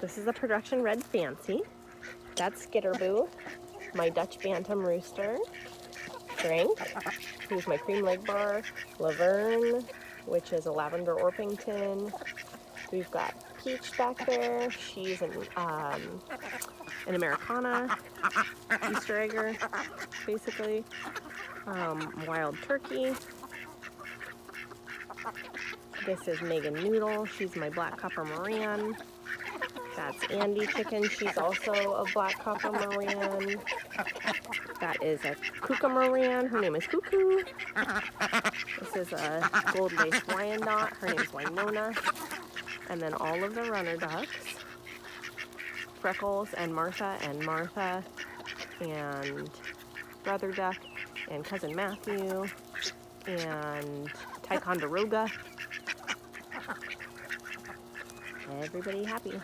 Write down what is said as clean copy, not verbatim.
This is a production red fancy. That's Skitterboo, my Dutch Bantam rooster. Frank, who's my cream leg bar. Laverne, which is a lavender Orpington. We've got Peach back there. She's an Americana, Easter egger, basically. Wild Turkey. This is Megan Noodle. She's my Black Copper Moran. That's Andy Chicken. She's also a Black Copper Moran. That is a Kuka Moran. Her name is Cuckoo. This is a Gold Lace Wyandotte. Her name is Winona. And then all of the runner ducks. Freckles and Martha and Brother Duck and Cousin Matthew and Ticonderoga. Everybody happy.